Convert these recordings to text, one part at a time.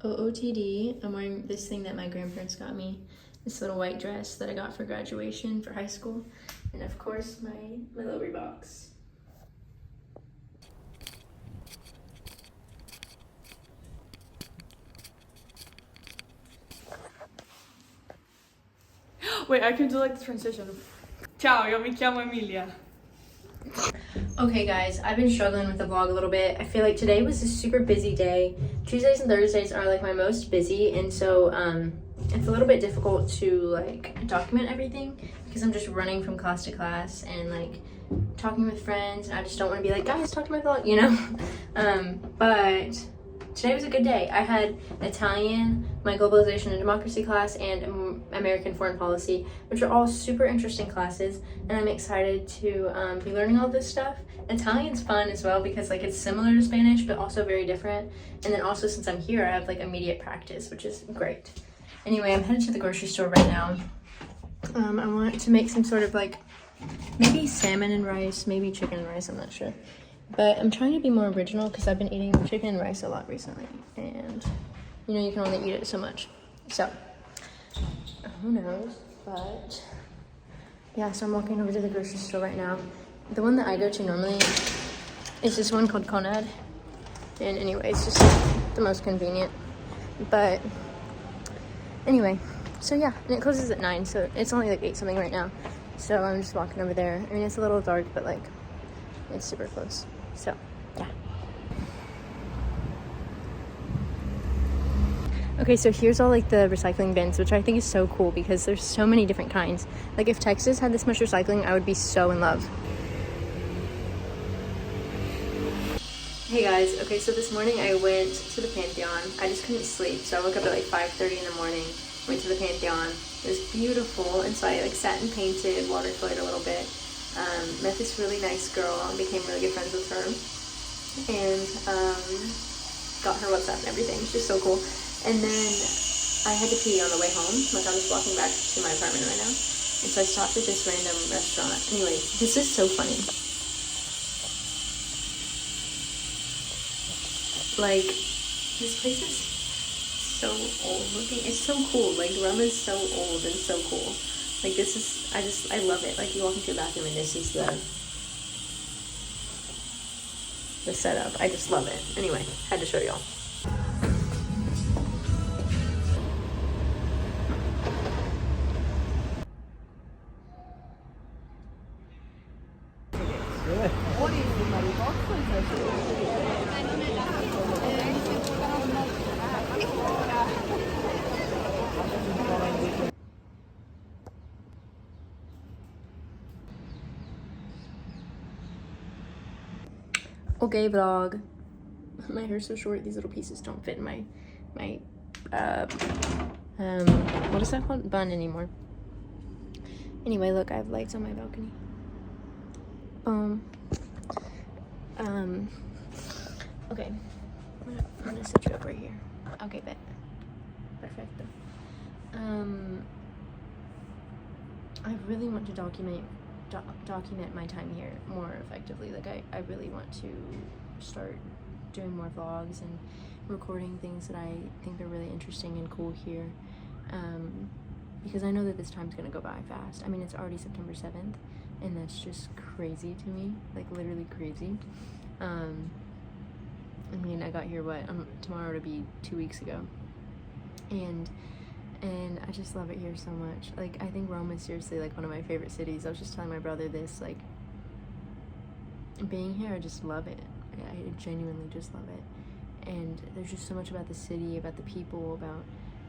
OOTD. I'm wearing this thing that my grandparents got me. This little white dress that I got for graduation for high school. And of course, my little Reeboks. Wait, I can do like the transition. Ciao, io mi chiamo Emilia. Okay guys, I've been struggling with the vlog a little bit. I feel like today was a super busy day. Tuesdays and Thursdays are like my most busy, and so it's a little bit difficult to like document everything because I'm just running from class to class and like talking with friends, and I just don't want to be like, guys, talk to my vlog, you know? But today was a good day. I had Italian, my globalization and democracy class, and American foreign policy, which are all super interesting classes, and I'm excited to be learning all this stuff. Italian's fun as well because like it's similar to Spanish but also very different, and then also since I'm here I have like immediate practice, which is great. Anyway, I'm headed to the grocery store right now. I want to make some sort of like maybe salmon and rice, maybe chicken and rice, I'm not sure. But I'm trying to be more original because I've been eating chicken and rice a lot recently, and you know you can only eat it so much. So who knows? But yeah, so I'm walking over to the grocery store right now. The one that I go to normally is this one called Conad, and anyway, it's just the most convenient. But anyway, so yeah, and it closes at 9, so it's only like 8 something right now. So I'm just walking over there. I mean, it's a little dark, but like it's super close. So yeah. Okay, so here's all like the recycling bins, which I think is so cool because there's so many different kinds. Like if Texas had this much recycling, I would be so in love. Hey guys, okay, so this morning I went to the Pantheon. I just couldn't sleep, so I woke up at like 5:30 in the morning, went to the Pantheon. It was beautiful, and so I like sat and painted, water colored a little bit. Met this really nice girl and became really good friends with her, and got her WhatsApp and everything. She's so cool. And then I had to pee on the way home. Like I was walking back to my apartment right now, and so I stopped at this random restaurant. Anyway, this is so funny. Like, this place is so old looking. It's so cool. Like, Rome is so old and so cool. Like, this is, I love it. Like, you walk into a bathroom and this is the setup. I just love it. Anyway, had to show y'all. Okay, vlog. My hair's so short, these little pieces don't fit in my what is that called? Bun anymore. Anyway, look, I have lights on my balcony. Okay. I'm gonna set you up right here. Okay, bet. Perfecto. I really want to document my time here more effectively. Like I really want to start doing more vlogs and recording things that I think are really interesting and cool here, because I know that this time's gonna go by fast. I mean, it's already September 7th, and that's just crazy to me, like literally crazy. I mean, I got here tomorrow to be 2 weeks ago, and I just love it here so much. Like, I think Rome is seriously like one of my favorite cities. I was just telling my brother this, like, being here, I just love it. I genuinely just love it. And there's just so much about the city, about the people, about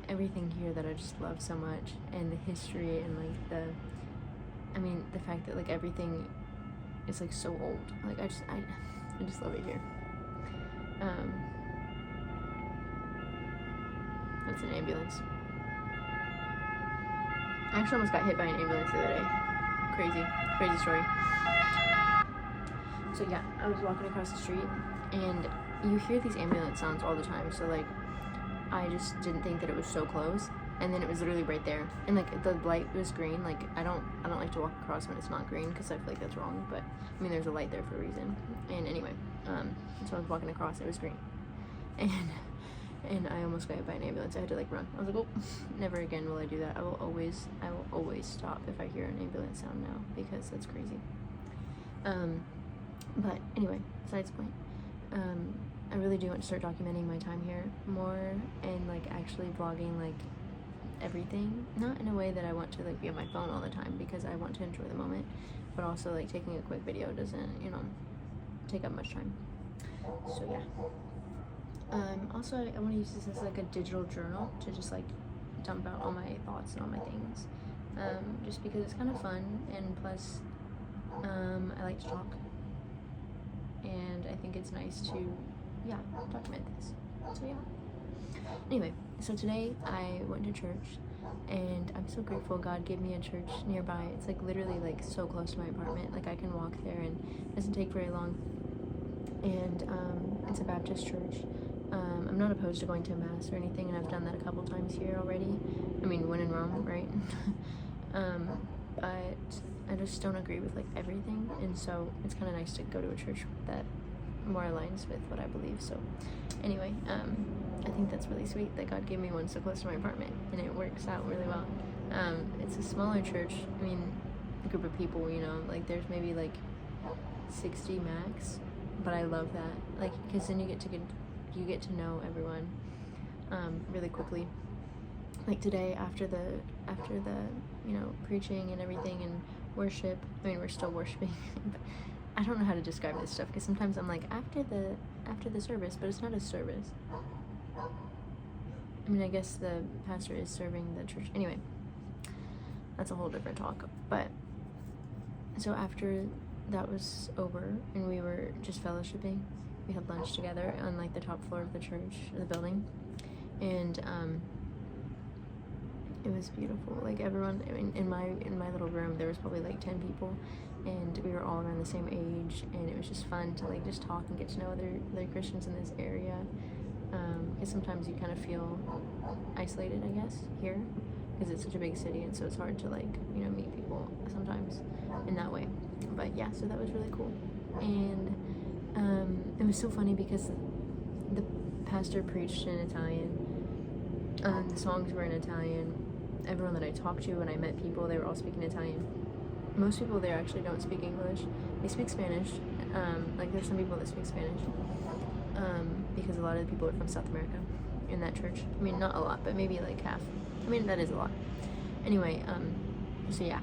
everything here that I just love so much. And the history and like the fact that like everything is like so old. Like I just love it here. That's an ambulance. I actually almost got hit by an ambulance the other day. Crazy story. So yeah, I was walking across the street, and you hear these ambulance sounds all the time, so like I just didn't think that it was so close, and then it was literally right there, and like the light was green. Like I don't like to walk across when it's not green because I feel like that's wrong, but I mean there's a light there for a reason. And anyway, so I was walking across, it was green, and and I almost got hit by an ambulance. I had to like run. I was like, oh, never again will I do that. I will always stop if I hear an ambulance sound now, because that's crazy. But anyway, besides the point, I really do want to start documenting my time here more, and like actually vlogging like everything, not in a way that I want to like be on my phone all the time, because I want to enjoy the moment, but also like taking a quick video doesn't, you know, take up much time. So yeah. Also I want to use this as like a digital journal to just like dump out all my thoughts and all my things, just because it's kind of fun, and plus I like to talk, and I think it's nice to document this. So yeah. Anyway, so today I went to church, and I'm so grateful God gave me a church nearby. It's like literally like so close to my apartment. Like I can walk there, and it doesn't take very long. And it's a Baptist church. I'm not opposed to going to mass or anything, and I've done that a couple times here already. I mean, when in Rome, right? But I just don't agree with like everything, and so it's kind of nice to go to a church that more aligns with what I believe. So anyway, I think that's really sweet that God gave me one so close to my apartment, and it works out really well. It's a smaller church. I mean, a group of people, you know, like there's maybe like 60 max, but I love that, like, because then you get to know everyone really quickly. Like today, after the you know, preaching and everything and worship, I mean, we're still worshiping, but I don't know how to describe this stuff, because sometimes I'm like after the service, but it's not a service. I mean, I guess the pastor is serving the church. Anyway, that's a whole different talk. But so after that was over and we were just fellowshipping, we had lunch together on like the top floor of the church, the building, and it was beautiful. Like everyone, I mean, in my little room there was probably like 10 people, and we were all around the same age, and it was just fun to like just talk and get to know other Christians in this area, because sometimes you kind of feel isolated, I guess, here, because it's such a big city, and so it's hard to like, you know, meet people sometimes in that way. But yeah, so that was really cool. And it was so funny because the pastor preached in Italian, the songs were in Italian. Everyone that I talked to when I met people, they were all speaking Italian. Most people there actually don't speak English. They speak Spanish. Like there's some people that speak Spanish, because a lot of the people are from South America in that church. I mean, not a lot, but maybe like half. I mean, that is a lot. Anyway, so yeah.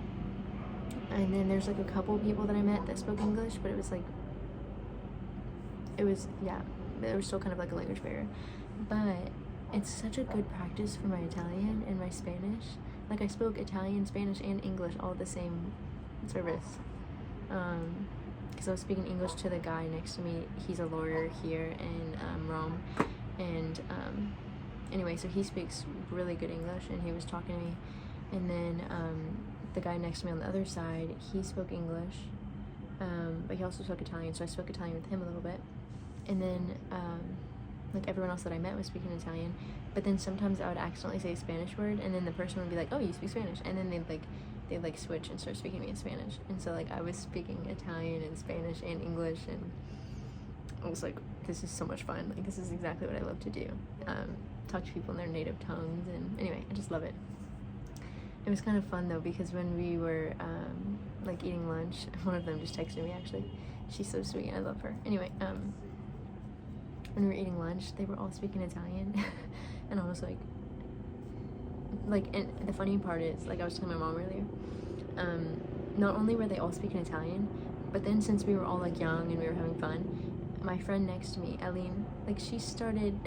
And then there's like a couple people that I met that spoke English, but it was there was still kind of like a language barrier. But it's such a good practice for my Italian and my Spanish. Like I spoke Italian, Spanish, and English all at the same service. Because I was speaking English to the guy next to me. He's a lawyer here in Rome. And anyway, so he speaks really good English, and he was talking to me. And then the guy next to me on the other side, he spoke English, but he also spoke Italian, so I spoke Italian with him a little bit. And then like everyone else that I met was speaking Italian, but then sometimes I would accidentally say a Spanish word, and then the person would be like, oh, you speak Spanish, and then they'd switch and start speaking to me in Spanish. And so like I was speaking Italian and Spanish and English, and I was like, this is so much fun. Like this is exactly what I love to do, talk to people in their native tongues. And anyway, I just love it. It was kind of fun though, because when we were like eating lunch, one of them just texted me actually. She's so sweet, I love her. Anyway, when we were eating lunch, they were all speaking Italian, and I was like, and the funny part is, like I was telling my mom earlier, not only were they all speaking Italian, but then since we were all like young and we were having fun, my friend next to me, Eileen, like she started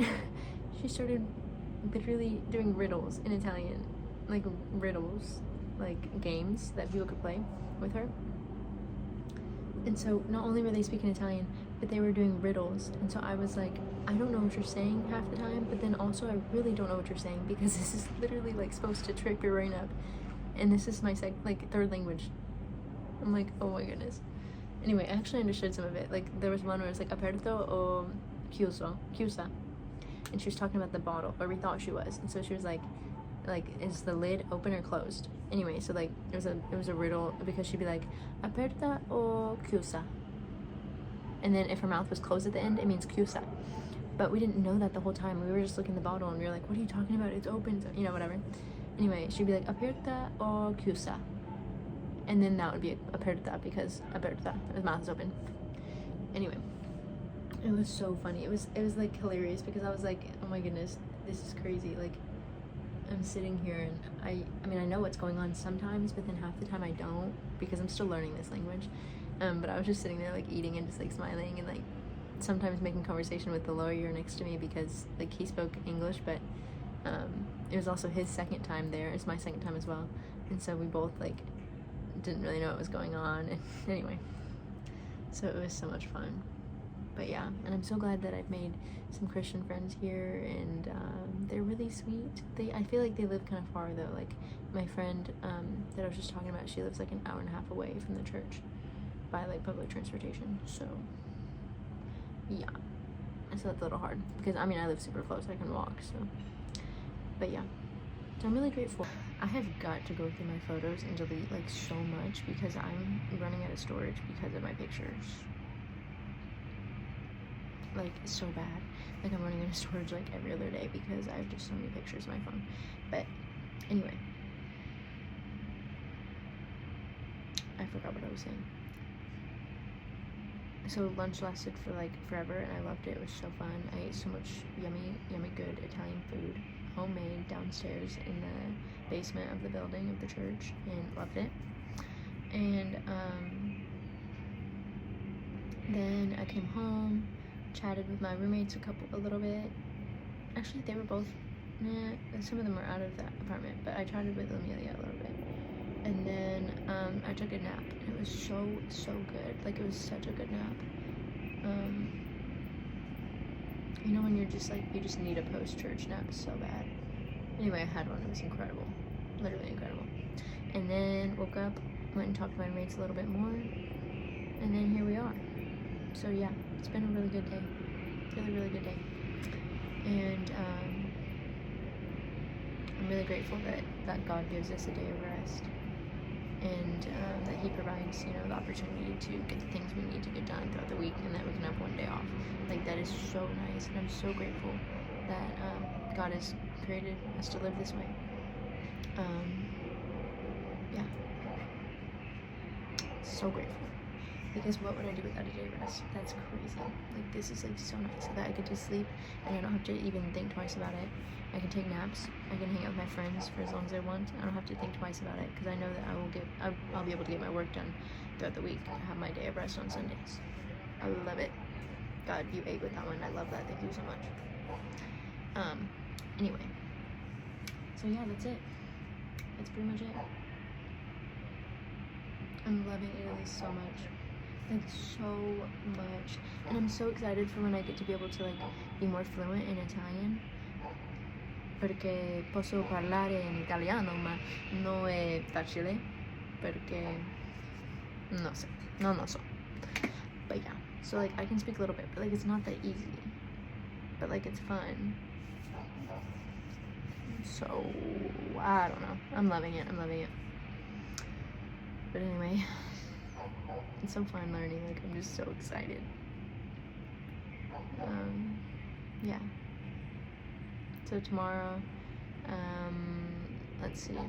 literally doing riddles in Italian, like riddles, like games that people could play with her. And so not only were they speaking Italian, but they were doing riddles. And so I was like, I don't know what you're saying half the time, but then also I really don't know what you're saying, because this is literally like supposed to trip your brain up, and this is my third language. I'm like, oh my goodness. Anyway, I actually understood some of it. Like there was one where it was like aperto o chiusa, and she was talking about the bottle, or we thought she was. And so she was like is the lid open or closed? Anyway, so like it was a riddle, because she'd be like aperta o chiusa, and then if her mouth was closed at the end, it means chiusa. but we didn't know that the whole time. We were just looking at the bottle and we were like, what are you talking about? It's open, so, you know, whatever. Anyway, she'd be like, aperta o chiusa. And then that would be aperta, because aperta, his mouth is open. Anyway, it was so funny. It was like hilarious, because I was like, oh my goodness, this is crazy. Like, I'm sitting here and I mean, I know what's going on sometimes, but then half the time I don't, because I'm still learning this language. But I was just sitting there like eating and just like smiling and like sometimes making conversation with the lawyer next to me, because like he spoke English, but it was also his second time there. It's my second time as well, and so we both like didn't really know what was going on. And anyway, so it was so much fun. But yeah, and I'm so glad that I've made some Christian friends here, and they're really sweet. I feel like they live kind of far though. Like my friend that I was just talking about, she lives like an hour and a half away from the church by like public transportation. So yeah, so that's a little hard, because I mean I live super close, I can walk. So, but yeah, so I'm really grateful. I have got to go through my photos and delete like so much, because I'm running out of storage because of my pictures. Like, it's so bad. Like, I'm running out of storage like every other day because I have just so many pictures on my phone. But anyway, I forgot what I was saying. So lunch lasted for like forever, and I loved it. It was so fun. I ate so much yummy good Italian food, homemade, downstairs in the basement of the building of the church, and loved it. And then I came home, chatted with my roommates a little bit. Actually, they were both, some of them were out of that apartment, but I chatted with Amelia a little bit. And then I took a nap. It was so good. Like, it was such a good nap. You know when you're just like, you just need a post-church nap so bad. Anyway, I had one. It was incredible. Literally incredible. And then woke up, went and talked to my roommates a little bit more, and then here we are. So yeah, it's been a really good day. Really good day. And I'm really grateful that God gives us a day of rest, and that he provides, you know, the opportunity to get the things we need to get done throughout the week, and that we can have one day off. Like, that is so nice, and I'm so grateful that God has created us to live this way. Yeah, so grateful, because what would I do without a day of rest? That's crazy. Like, this is like so nice, so that I get to sleep and I don't have to even think twice about it. I can take naps, I can hang out with my friends for as long as I want. I don't have to think twice about it, because I know that I'll be able to get my work done throughout the week. I have my day of rest on Sundays. I love it. God, you ate with that one. I love that. Thank you so much. Anyway, so yeah, that's it. That's pretty much it. I'm loving Italy so much. Like, so much. And I'm so excited for when I get to be able to like be more fluent in Italian, perché posso parlare in italiano, ma non è facile, perché non lo so. But yeah, so like I can speak a little bit, but like it's not that easy, but like it's fun. So I don't know, I'm loving it. But anyway, it's so fun learning. Like, I'm just so excited. Yeah. So tomorrow, let's see. What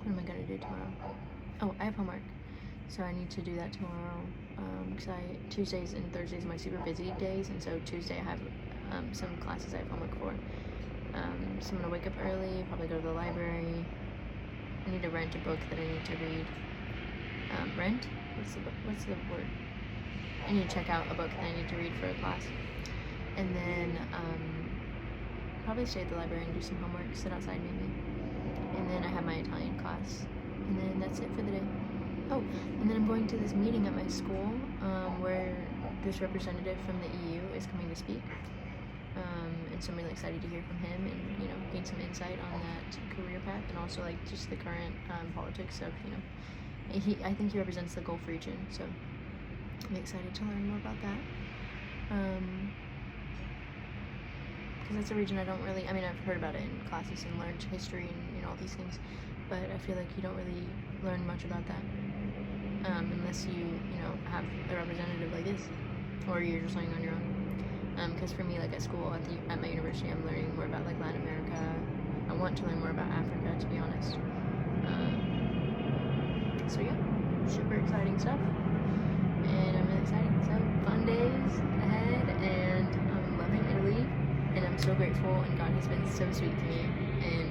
am I gonna do tomorrow? Oh, I have homework, so I need to do that tomorrow. Because Tuesdays and Thursdays are my super busy days, and so Tuesday I have some classes I have homework for. So I'm gonna wake up early, probably go to the library. I need to rent a book that I need to read. Rent? What's the word? I need to check out a book that I need to read for a class. And then probably stay at the library and do some homework, sit outside maybe. And then I have my Italian class. And then that's it for the day. Oh, and then I'm going to this meeting at my school where this representative from the EU is coming to speak. And so I'm really excited to hear from him and, you know, gain some insight on that career path, and also like just the current politics of, you know, I think he represents the Gulf region, so I'm excited to learn more about that. Because that's a region I don't really, I mean, I've heard about it in classes and learned history and, you know, all these things, but I feel like you don't really learn much about that unless you know, have a representative like this. or you're just learning on your own. Because for me, like at school, at my university, I'm learning more about like Latin America. I want to learn more about Africa, to be honest. So yeah, super exciting stuff, and I'm really excited. So fun days ahead, and I'm loving Italy, and I'm so grateful, and God has been so sweet to me. And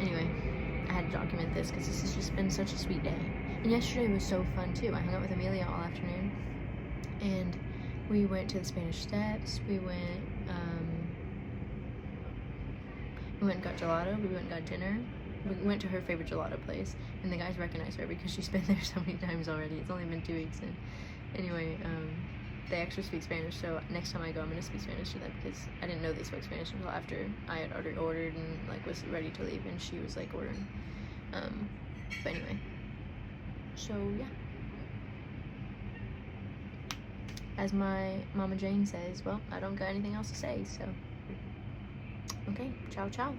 anyway, I had to document this because this has just been such a sweet day. And yesterday was so fun too. I hung out with Amelia all afternoon, and we went to the Spanish Steps. We went and got gelato. We went and got dinner. We went to her favorite gelato place, and the guys recognize her because she's been there so many times already. It's only been 2 weeks, and anyway, they actually speak Spanish, so next time I go, I'm gonna speak Spanish to them because I didn't know they spoke Spanish until after I had already ordered and like was ready to leave, and she was like ordering. But anyway, so yeah. As my Mama Jane says, well, I don't got anything else to say, so okay, ciao ciao.